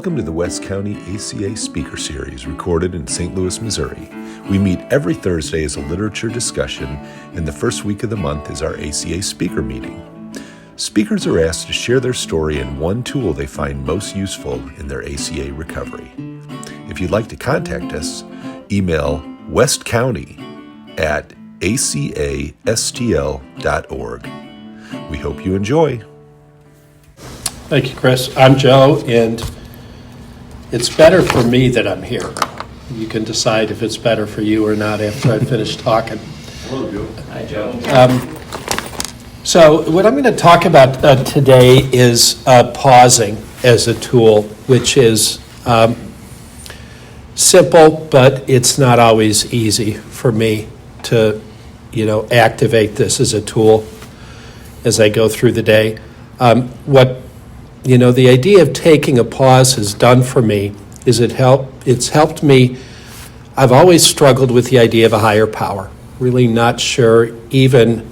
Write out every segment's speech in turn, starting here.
Welcome to the West County ACA Speaker Series, recorded in St. Louis, Missouri. We meet every Thursday as a literature discussion, and the first week of the month is our ACA speaker meeting. Speakers are asked to share their story and one tool they find most useful in their ACA recovery. If you'd like to contact us, email westcounty@acastl.org. We hope you enjoy. Thank you, Chris. I'm Joe, and it's better for me that I'm here. You can decide if it's better for you or not after I finish talking. Hello, Joe. Hi, Joe. So what I'm going to talk about today is pausing as a tool, which is simple, but it's not always easy for me to, activate this as a tool as I go through the day. The idea of taking a pause has done for me is it's helped me. I've always struggled with the idea of a higher power, really not sure even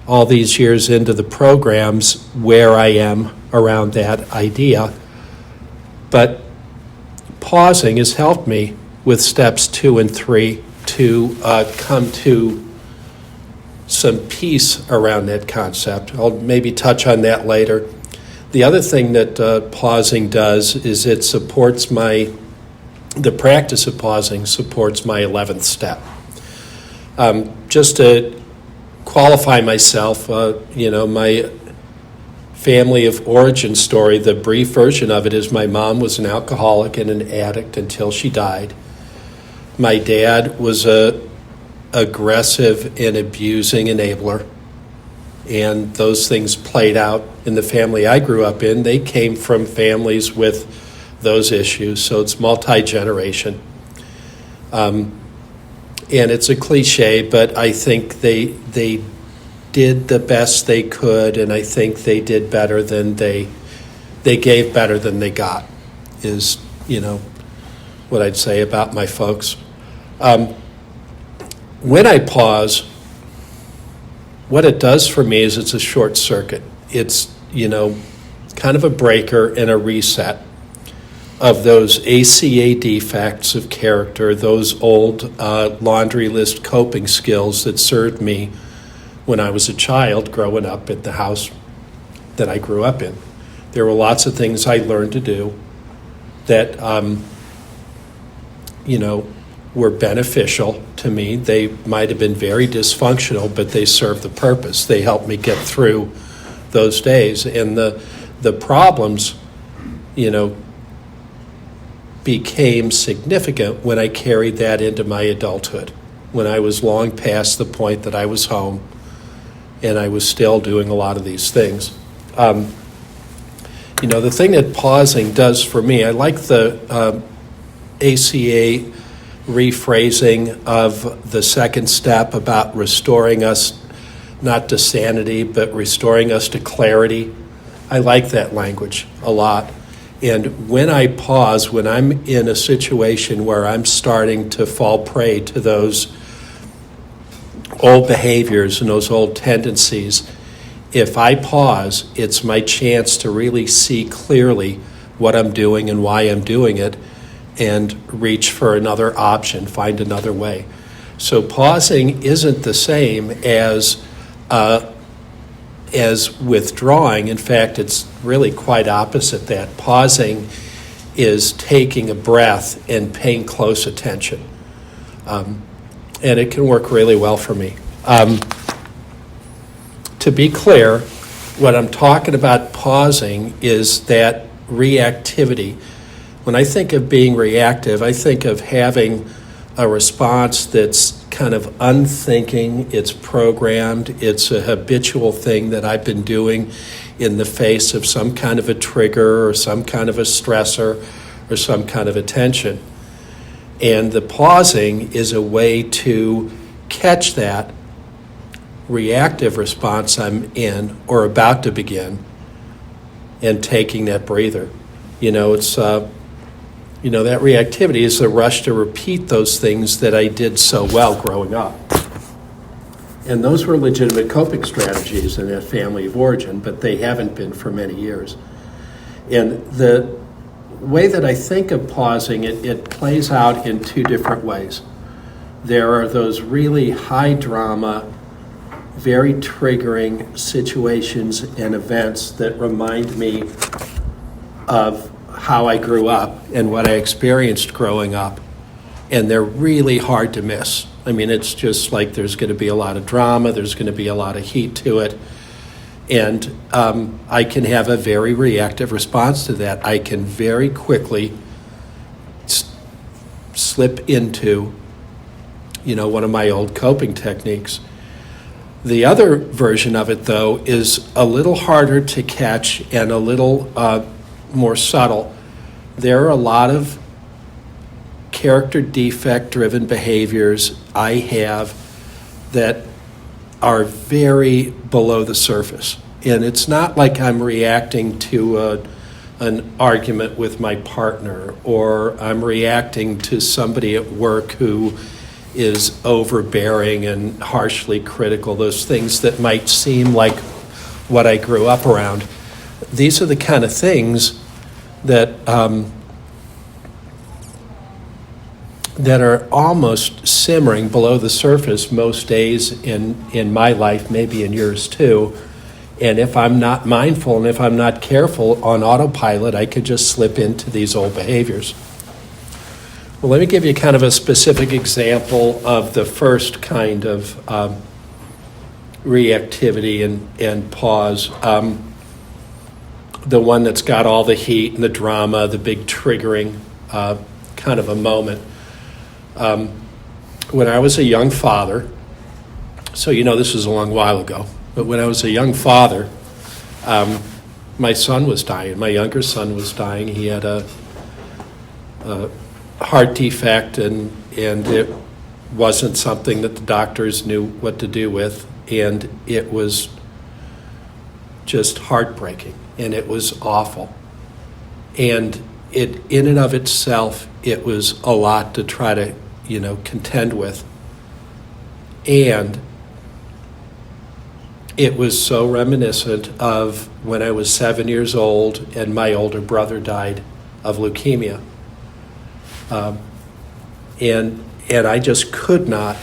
all these years into the programs where I am around that idea. But pausing has helped me with steps 2 and 3 to come to some peace around that concept. I'll maybe touch on that later. The other thing that pausing does is it supports the practice of pausing supports my 11th step. Just to qualify myself, my family of origin story, the brief version of it is my mom was an alcoholic and an addict until she died. My dad was a aggressive and abusing enabler. And those things played out in the family I grew up in. They came from families with those issues, so it's multi-generation. And it's a cliche, but I think they did the best they could, and I think they did better than they gave better than they got, is, what I'd say about my folks. When I pause, what it does for me is it's a short circuit. It's, kind of a breaker and a reset of those ACA defects of character, those old laundry list coping skills that served me when I was a child growing up at the house that I grew up in. There were lots of things I learned to do that, were beneficial to me. They might have been very dysfunctional, but they served the purpose. They helped me get through those days. And the problems, became significant when I carried that into my adulthood, when I was long past the point that I was home and I was still doing a lot of these things. The thing that pausing does for me, I like the ACA rephrasing of the second step about restoring us not to sanity, but restoring us to clarity. I like that language a lot. And when I pause, when I'm in a situation where I'm starting to fall prey to those old behaviors and those old tendencies, if I pause, it's my chance to really see clearly what I'm doing and why I'm doing it, and reach for another option, find another way. So pausing isn't the same as withdrawing. In fact, it's really quite opposite that. Pausing is taking a breath and paying close attention. And it can work really well for me. To be clear, what I'm talking about pausing is that reactivity. When I think of being reactive, I think of having a response that's kind of unthinking, it's programmed, it's a habitual thing that I've been doing in the face of some kind of a trigger or some kind of a stressor or some kind of a tension. And the pausing is a way to catch that reactive response I'm in or about to begin and taking that breather. It's that reactivity is the rush to repeat those things that I did so well growing up. And those were legitimate coping strategies in that family of origin, but they haven't been for many years. And the way that I think of pausing, it plays out in two different ways. There are those really high drama, very triggering situations and events that remind me of how I grew up and what I experienced growing up. And they're really hard to miss. I mean, it's just like there's going to be a lot of drama, there's going to be a lot of heat to it. And I can have a very reactive response to that. I can very quickly slip into, one of my old coping techniques. The other version of it, though, is a little harder to catch and a little more subtle. There are a lot of character defect-driven behaviors I have that are very below the surface. And it's not like I'm reacting to an argument with my partner, or I'm reacting to somebody at work who is overbearing and harshly critical, those things that might seem like what I grew up around. These are the kind of things that that are almost simmering below the surface most days in my life, maybe in yours too. And if I'm not mindful and if I'm not careful on autopilot, I could just slip into these old behaviors. Well, let me give you kind of a specific example of the first kind of reactivity and pause. The one that's got all the heat and the drama, the big triggering kind of a moment. When I was a young father, so this was a long while ago, but when I was a young father, my son was dying. My younger son was dying. He had a heart defect, and it wasn't something that the doctors knew what to do with, and it was just heartbreaking, and it was awful. And it, in and of itself, it was a lot to try to, contend with. And it was so reminiscent of when I was 7 years old and my older brother died of leukemia. And I just could not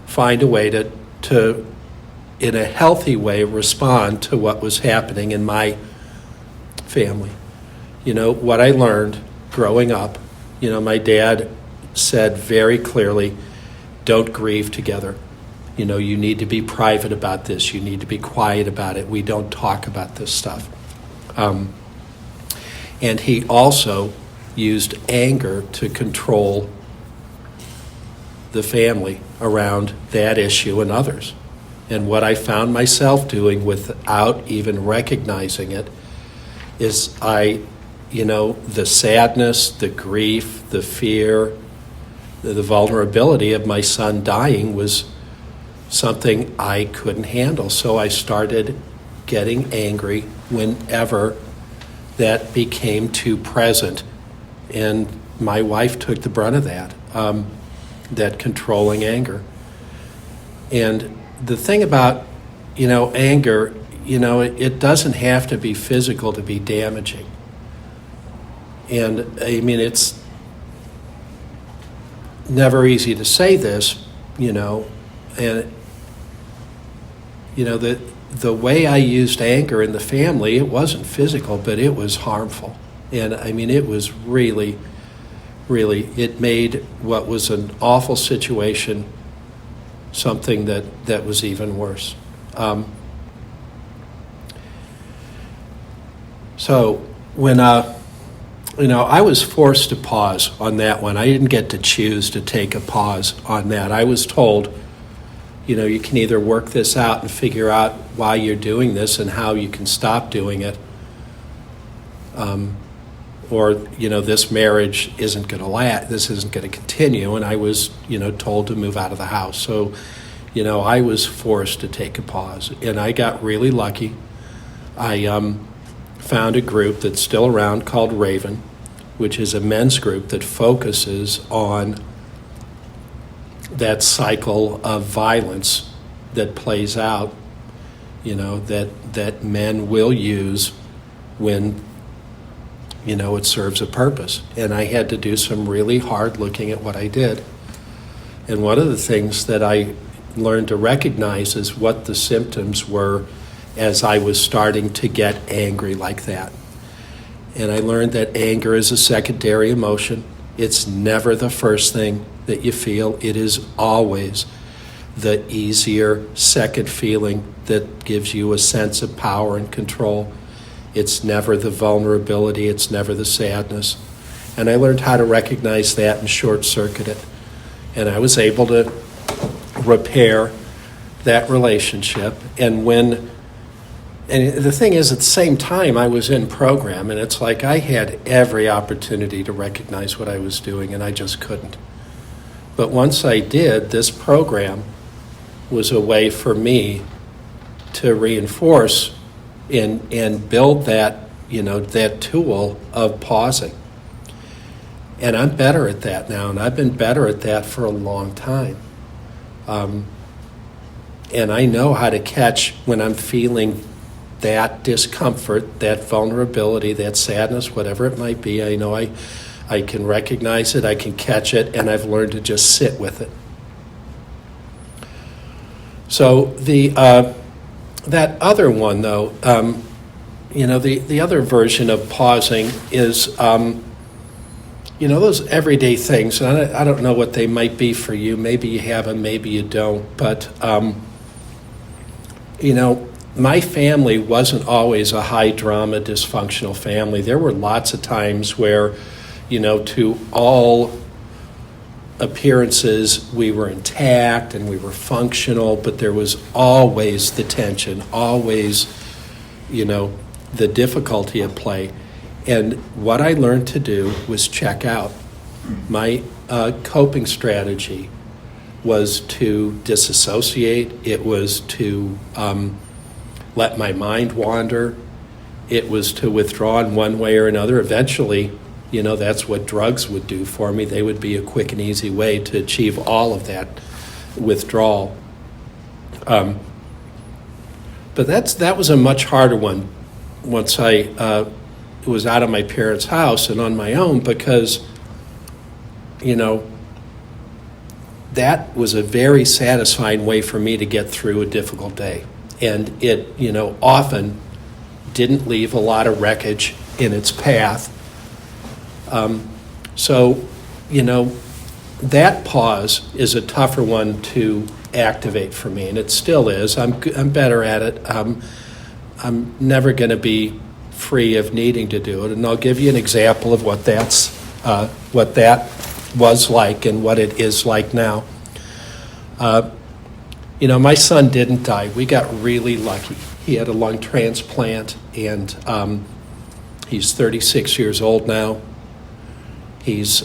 find a way to, in a healthy way, respond to what was happening in my family. What I learned growing up, my dad said very clearly, don't grieve together. You need to be private about this. You need to be quiet about it. We don't talk about this stuff. And he also used anger to control the family around that issue and others. And what I found myself doing without even recognizing it is the sadness, the grief, the fear, the vulnerability of my son dying was something I couldn't handle. So I started getting angry whenever that became too present. And my wife took the brunt of that controlling anger. And the thing about, anger, it doesn't have to be physical to be damaging. And I mean, it's never easy to say this, and, the way I used anger in the family, it wasn't physical, but it was harmful. And I mean, it was really, it made what was an awful situation something that was even worse. So when, I was forced to pause on that one. I didn't get to choose to take a pause on that. I was told, you can either work this out and figure out why you're doing this and how you can stop doing it, or, this marriage isn't going to last, this isn't going to continue. And I was, told to move out of the house. So, I was forced to take a pause. And I got really lucky. I found a group that's still around called Raven, which is a men's group that focuses on that cycle of violence that plays out, that men will use when it serves a purpose. And I had to do some really hard looking at what I did. And one of the things that I learned to recognize is what the symptoms were as I was starting to get angry like that. And I learned that anger is a secondary emotion. It's never the first thing that you feel. It is always the easier second feeling that gives you a sense of power and control. It's never the vulnerability. It's never the sadness. And I learned how to recognize that and short-circuit it. And I was able to repair that relationship. And the thing is, at the same time, I was in program, and it's like I had every opportunity to recognize what I was doing, and I just couldn't. But once I did, this program was a way for me to reinforce and build that, that tool of pausing. And I'm better at that now, and I've been better at that for a long time. And I know how to catch when I'm feeling that discomfort, that vulnerability, that sadness, whatever it might be. I know I can recognize it, I can catch it, and I've learned to just sit with it. So that other one, though, the other version of pausing is, those everyday things. And I don't know what they might be for you. Maybe you have them, maybe you don't. But, my family wasn't always a high-drama, dysfunctional family. There were lots of times where, to all appearances, we were intact and we were functional, but there was always the tension, always, the difficulty at play. And what I learned to do was check out. My coping strategy was to disassociate. It was to let my mind wander. It was to withdraw in one way or another. Eventually, that's what drugs would do for me. They would be a quick and easy way to achieve all of that withdrawal. But that was a much harder one once I was out of my parents' house and on my own, because, that was a very satisfying way for me to get through a difficult day. And it, often didn't leave a lot of wreckage in its path. That pause is a tougher one to activate for me, and it still is. I'm better at it. I'm never going to be free of needing to do it, and I'll give you an example of what that was like and what it is like now. My son didn't die. We got really lucky. He had a lung transplant, and he's 36 years old now. He's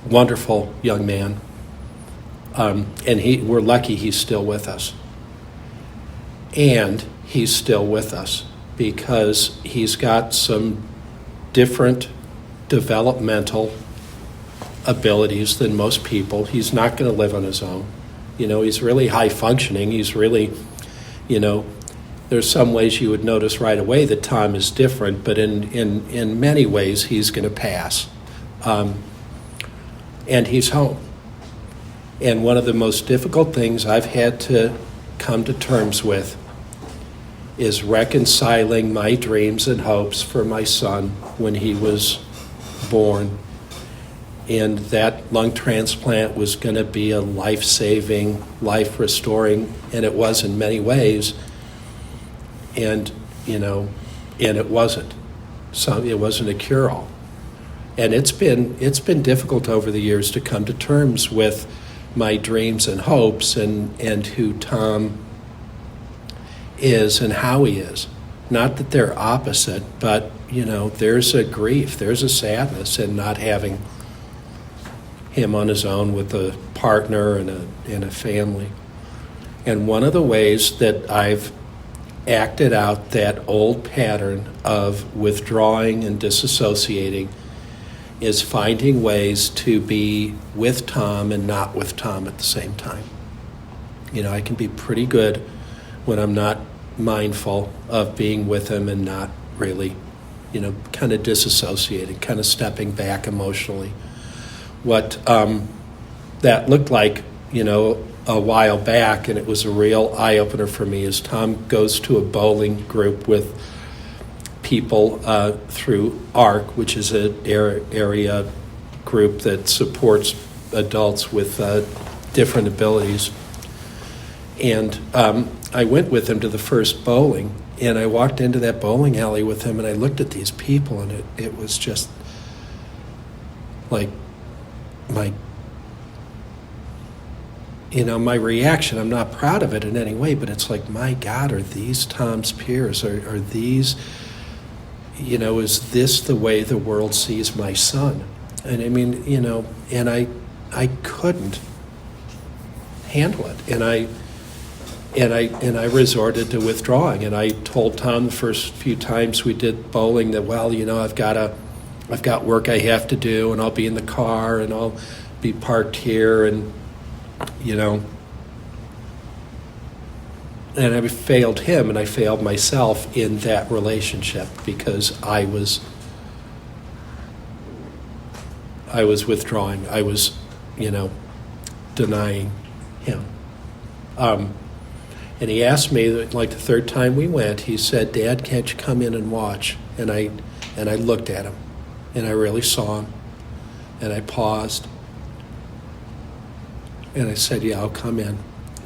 wonderful young man, and we're lucky he's still with us. And he's still with us because he's got some different developmental abilities than most people. He's not going to live on his own. He's really high functioning. He's really, there's some ways you would notice right away that Tom is different, but in many ways he's going to pass. And he's home. And one of the most difficult things I've had to come to terms with is reconciling my dreams and hopes for my son when he was born. And that lung transplant was going to be a life-saving, life-restoring, and it was in many ways. And it wasn't. So it wasn't a cure-all. And it's been difficult over the years to come to terms with my dreams and hopes and who Tom is and how he is. Not that they're opposite, but there's a grief, there's a sadness in not having him on his own with a partner and a family. And one of the ways that I've acted out that old pattern of withdrawing and disassociating is finding ways to be with Tom and not with Tom at the same time. I can be pretty good when I'm not mindful of being with him and not really, kind of disassociated, kind of stepping back emotionally. What that looked like, a while back, and it was a real eye-opener for me, is Tom goes to a bowling group with people through ARC, which is an area group that supports adults with different abilities. And I went with him to the first bowling, and I walked into that bowling alley with him, and I looked at these people, and it was just like my reaction. I'm not proud of it in any way, but it's like, my God, are these Tom's peers? Are these, is this the way the world sees my son? And I mean, and I couldn't handle it. And I resorted to withdrawing. And I told Tom the first few times we did bowling that, well, I've got work I have to do, and I'll be in the car, and I'll be parked here, and and I failed him, and I failed myself in that relationship because I was withdrawing. I was, denying him. And he asked me, like the third time we went, he said, "Dad, can't you come in and watch?" And I looked at him, and I really saw him, and I paused. And I said, "Yeah, I'll come in."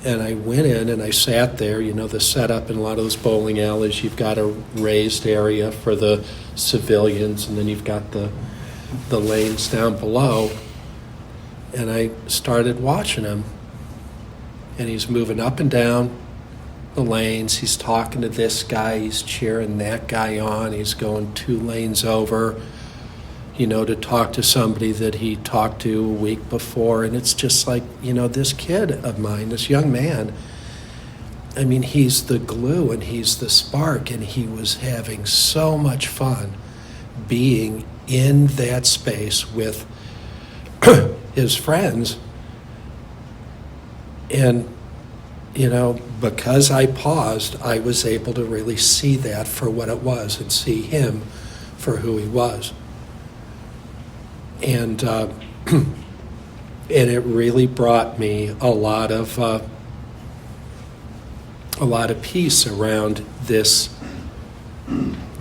And I went in and I sat there. The setup in a lot of those bowling alleys, you've got a raised area for the civilians, and then you've got the lanes down below. And I started watching him. And he's moving up and down the lanes. He's talking to this guy. He's cheering that guy on. He's going 2 lanes over, to talk to somebody that he talked to a week before. And it's just like, this kid of mine, this young man, I mean, he's the glue and he's the spark, and he was having so much fun being in that space with his friends. And, because I paused, I was able to really see that for what it was and see him for who he was. And and it really brought me a lot of peace around this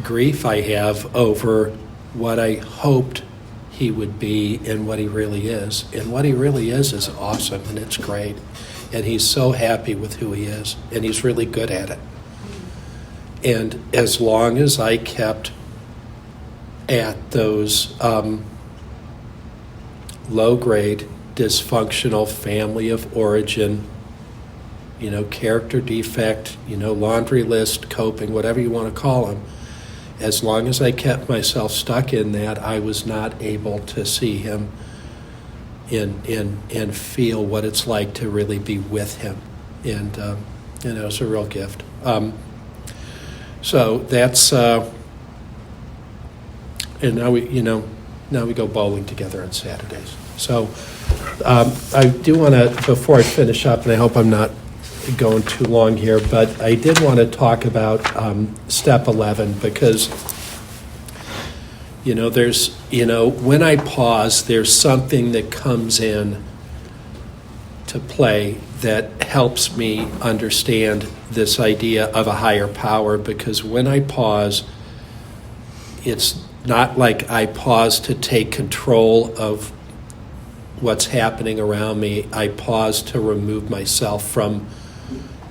grief I have over what I hoped he would be and what he really is. And what he really is awesome, and it's great. And he's so happy with who he is, and he's really good at it. And as long as I kept at those low-grade, dysfunctional family of origin, character defect, laundry list, coping, whatever you want to call them, as long as I kept myself stuck in that, I was not able to see him and feel what it's like to really be with him. And it was a real gift. So that's, and now we go bowling together on Saturdays. So I do want to, before I finish up, and I hope I'm not going too long here, but I did want to talk about step 11, because there's, when I pause, there's something that comes in to play that helps me understand this idea of a higher power, because when I pause, it's not like I pause to take control of what's happening around me. I pause to remove myself from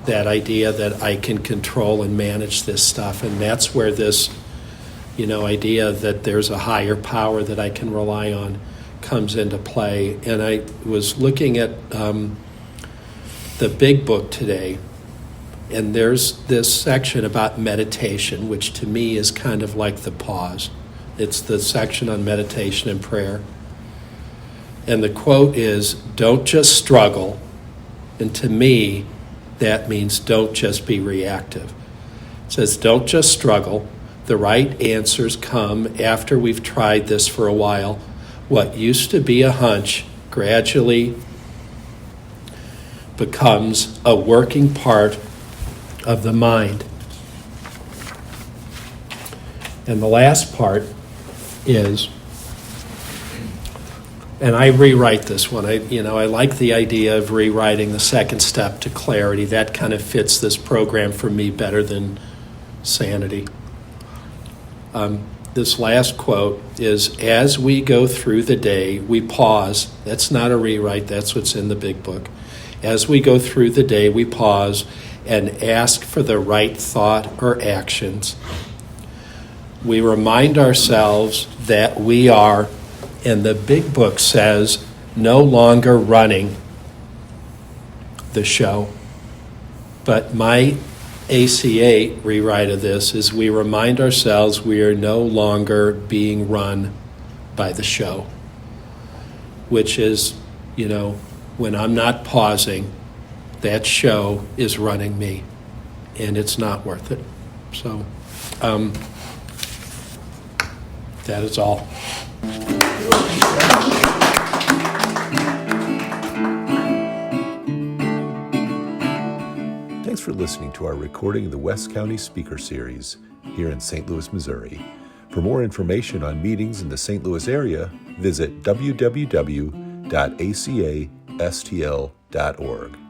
that idea that I can control and manage this stuff. And that's where this, idea that there's a higher power that I can rely on comes into play. And I was looking at the big book today, and there's this section about meditation, which to me is kind of like the pause. It's the section on meditation and prayer. And the quote is, "Don't just struggle." And to me, that means don't just be reactive. It says, "Don't just struggle. The right answers come after we've tried this for a while. What used to be a hunch gradually becomes a working part of the mind." And the last part is, and I rewrite this one. I like the idea of rewriting the second step to clarity. That kind of fits this program for me better than sanity. This last quote is, as we go through the day, we pause. That's not a rewrite. That's what's in the big book. As we go through the day, we pause and ask for the right thought or actions. We remind ourselves that we are, and the big book says, no longer running the show. But my ACA rewrite of this is we remind ourselves we are no longer being run by the show, which is, when I'm not pausing, that show is running me, and it's not worth it. So that is all. Thanks for listening to our recording of the West County Speaker Series here in St. Louis, Missouri. For more information on meetings in the St. Louis area, visit www.acastl.org.